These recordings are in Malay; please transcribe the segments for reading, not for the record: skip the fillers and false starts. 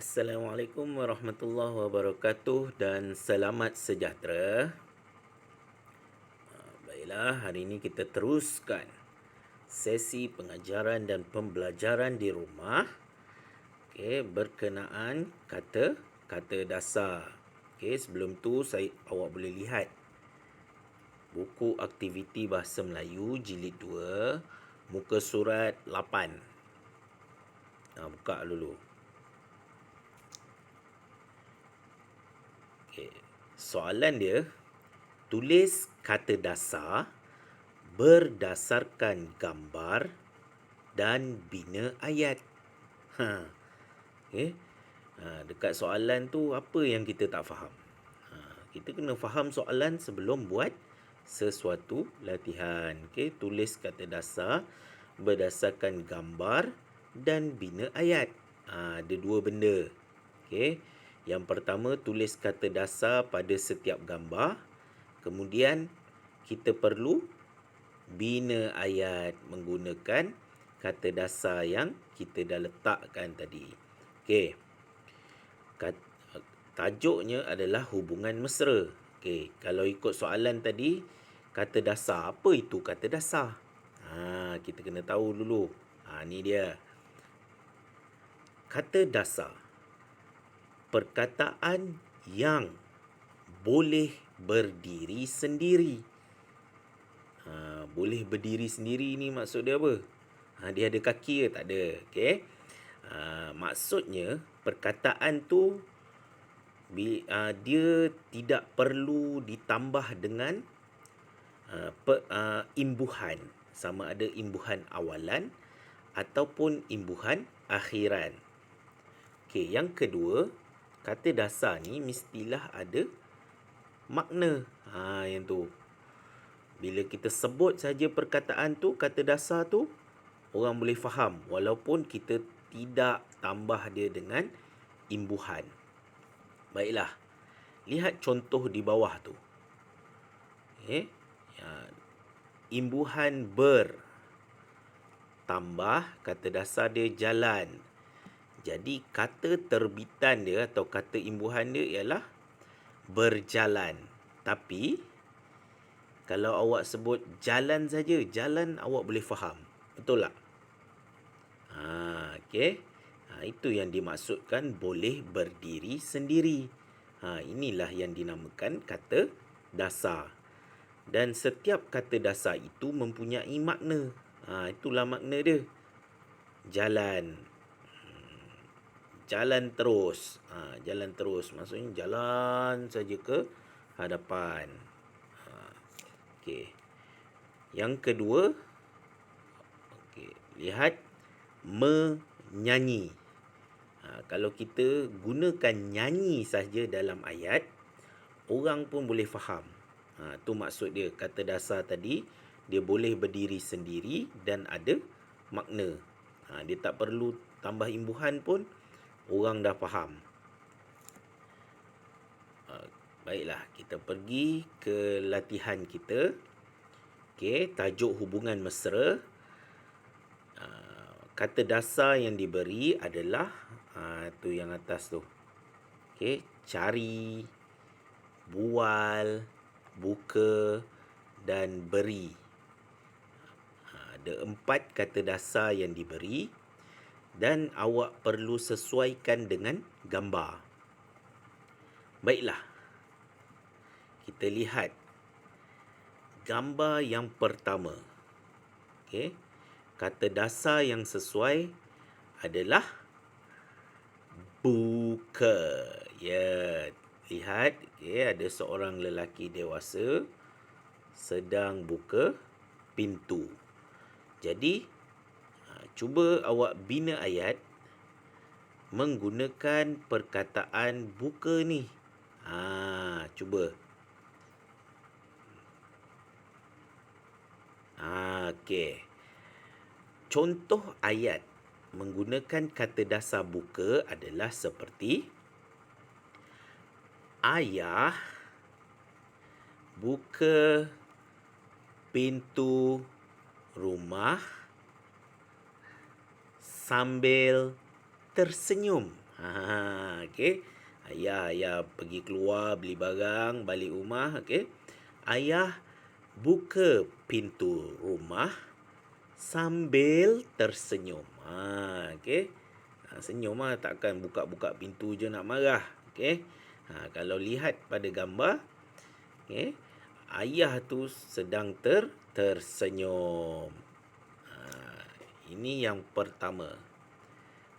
Assalamualaikum warahmatullahi wabarakatuh dan selamat sejahtera. Baiklah, hari ini kita teruskan sesi pengajaran dan pembelajaran di rumah. Okey, berkenaan kata dasar. Okey, sebelum tu awak boleh lihat buku aktiviti bahasa Melayu jilid 2, muka surat 8. Buka dulu. Okey. Soalan dia, tulis kata dasar berdasarkan gambar dan bina ayat. Okey. Dekat soalan tu apa yang kita tak faham? Kita kena faham soalan sebelum buat sesuatu latihan. Okey, tulis kata dasar berdasarkan gambar dan bina ayat. Ada dua benda. Okey. Yang pertama, tulis kata dasar pada setiap gambar. Kemudian kita perlu bina ayat menggunakan kata dasar yang kita dah letakkan tadi. Okey. Tajuknya adalah hubungan mesra. Okey, kalau ikut soalan tadi, kata dasar. Apa itu kata dasar? Kita kena tahu dulu. Ni dia. Kata dasar, perkataan yang boleh berdiri sendiri. Boleh berdiri sendiri ni maksud dia apa? Dia ada kaki ke? Tak ada. Okey. Maksudnya perkataan tu dia tidak perlu ditambah dengan imbuhan, sama ada imbuhan awalan ataupun imbuhan akhiran. Okey, yang kedua, kata dasar ni mestilah ada makna. Yang tu. Bila kita sebut saja perkataan tu, kata dasar tu, orang boleh faham walaupun kita tidak tambah dia dengan imbuhan. Baiklah. Lihat contoh di bawah tu. Okey. Imbuhan ber tambah kata dasar dia jalan. Jadi kata terbitan dia atau kata imbuhan dia ialah berjalan. Tapi kalau awak sebut jalan saja, jalan awak boleh faham. Betul tak? Okey. Itu yang dimaksudkan boleh berdiri sendiri. Inilah yang dinamakan kata dasar. Dan setiap kata dasar itu mempunyai makna. Itulah makna dia. Jalan. Jalan terus. Jalan terus. Maksudnya jalan saja ke hadapan. Okey. Yang kedua, lihat menyanyi. Kalau kita gunakan nyanyi saja dalam ayat, orang pun boleh faham. Tu maksud dia. Kata dasar tadi, dia boleh berdiri sendiri dan ada makna. Dia tak perlu tambah imbuhan pun, orang dah faham. Baiklah, kita pergi ke latihan kita. Okey, tajuk hubungan mesra. Kata dasar yang diberi adalah tu yang atas tu. Okey, cari, bual, buka dan beri. Ada 4 kata dasar yang diberi dan awak perlu sesuaikan dengan gambar. Baiklah. Kita lihat gambar yang pertama. Okey. Kata dasar yang sesuai adalah buka. Lihat, ada seorang lelaki dewasa sedang buka pintu. Jadi, cuba awak bina ayat menggunakan perkataan buka ni. Cuba. Okey. Contoh ayat menggunakan kata dasar buka adalah seperti ayah buka pintu rumah sambil tersenyum. Okey. Ayah pergi keluar beli barang, balik rumah, okey. Ayah buka pintu rumah sambil tersenyum. Okey. Senyum lah, takkan buka-buka pintu je nak marah. Okey. Kalau lihat pada gambar, okey, ayah tu sedang tersenyum. Ini yang pertama.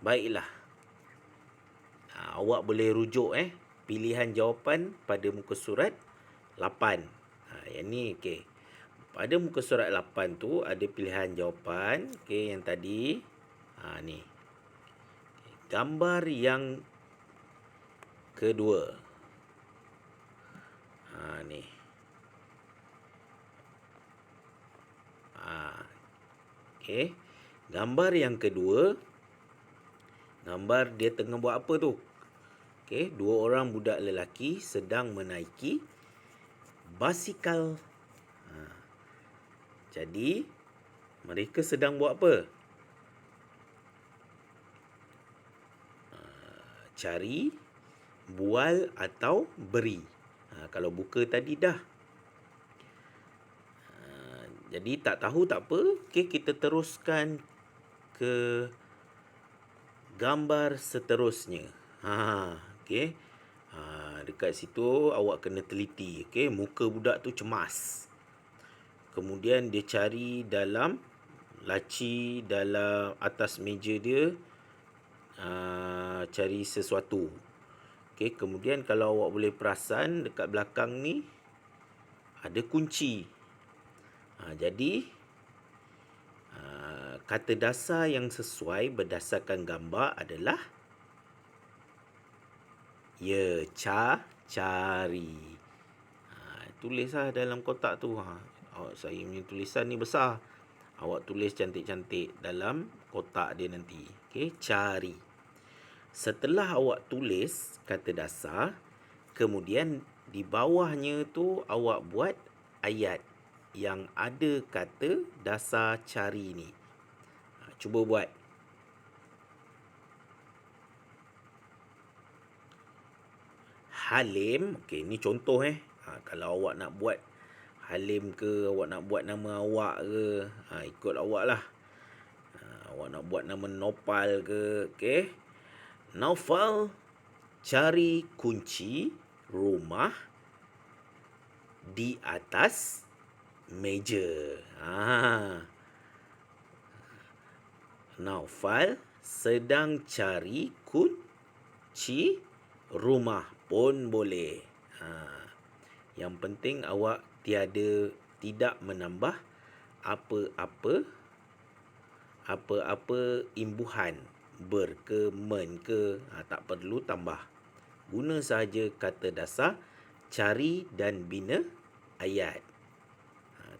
Baiklah. Awak boleh rujuk pilihan jawapan pada muka surat 8. Yang ni okey. Pada muka surat 8 tu ada pilihan jawapan, okey, yang tadi. Ni. Gambar yang kedua. Ni. Okey. Gambar yang kedua. Gambar dia tengah buat apa tu? Okey, dua orang budak lelaki sedang menaiki basikal. Jadi, mereka sedang buat apa? Cari, bual atau beri. Kalau buka tadi dah. Jadi, tak tahu tak apa. Okey, kita teruskan ke gambar seterusnya. Okey. Dekat situ awak kena teliti. Okey, muka budak tu cemas. Kemudian dia cari dalam laci, dalam atas meja dia, cari sesuatu. Okey, kemudian kalau awak boleh perasan dekat belakang ni ada kunci. Jadi kata dasar yang sesuai berdasarkan gambar adalah cari. Tulislah dalam kotak tu. Saya punya tulisan ni besar. Awak tulis cantik-cantik dalam kotak dia nanti. Okey, cari. Setelah awak tulis kata dasar, kemudian di bawahnya tu awak buat ayat yang ada kata dasar cari ni. Cuba buat. Halim, okey, ni contoh kalau awak nak buat Halim ke, awak nak buat nama awak ke, ikut awak lah. Awak nak buat nama Nopal ke, okey. Naufal cari kunci rumah di atas meja. Naufal sedang cari kunci rumah pun boleh. Yang penting awak tidak menambah apa-apa imbuhan, ber ke, men ke, tak perlu tambah. Guna sahaja kata dasar cari dan bina ayat.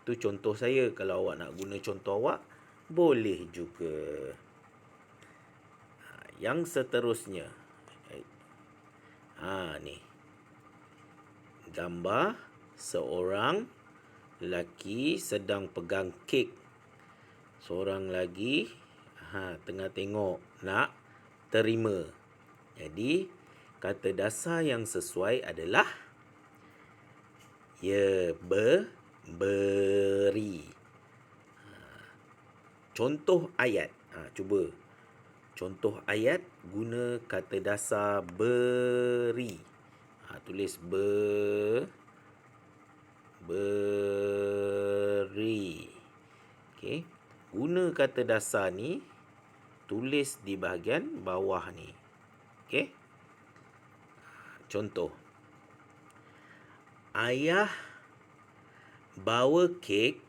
Tu contoh saya. Kalau awak nak guna contoh awak, boleh juga. Yang seterusnya. Ni. Gambar seorang lelaki sedang pegang kek. Seorang lagi tengah tengok, nak terima. Jadi, kata dasar yang sesuai adalah beri. Contoh ayat. Cuba. Contoh ayat guna kata dasar beri. Tulis beri. Okey. Guna kata dasar ni, tulis di bahagian bawah ni. Okey. Contoh. Ayah bawa kek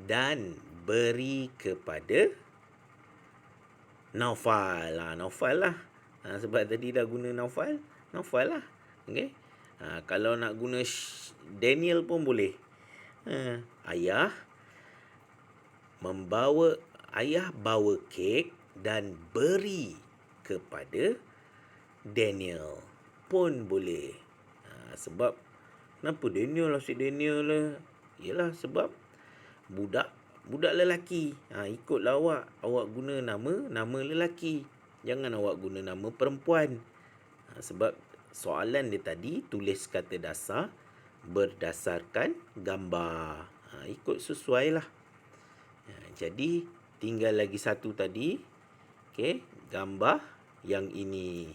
dan beri kepada Naufal. Naufal lah. Sebab tadi dah guna Naufal lah. Okey. Kalau nak guna Daniel pun boleh. Ayah bawa kek dan beri kepada Daniel pun boleh. Sebab kenapa Daniel lah, si Daniel lah? Yalah sebab budak lelaki. Ikutlah awak guna nama lelaki. Jangan awak guna nama perempuan. Sebab soalan dia tadi tulis kata dasar berdasarkan gambar. Ikut sesuai lah. Jadi tinggal lagi satu tadi. Okey, gambar yang ini.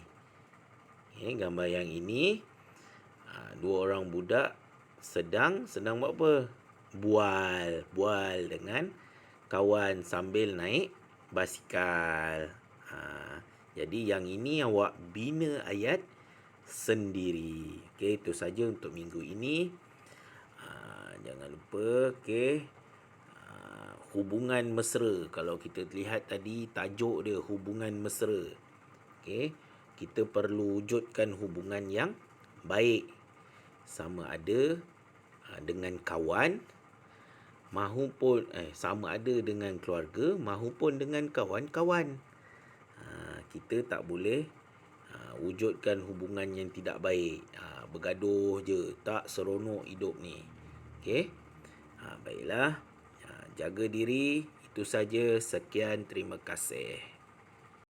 Okey, gambar yang ini. Dua orang budak sedang buat apa? Bual dengan kawan sambil naik basikal. Jadi yang ini awak bina ayat sendiri. Okey, itu saja untuk minggu ini. Jangan lupa, okey, hubungan mesra. Kalau kita lihat tadi tajuk dia hubungan mesra. Okey, kita perlu wujudkan hubungan yang baik. Sama ada dengan kawan mahupun sama ada dengan keluarga mahupun dengan kawan-kawan. Kita tak boleh wujudkan hubungan yang tidak baik. Bergaduh je, tak seronok hidup ni. Okey. Baiklah. Jaga diri. Itu saja. Sekian, terima kasih.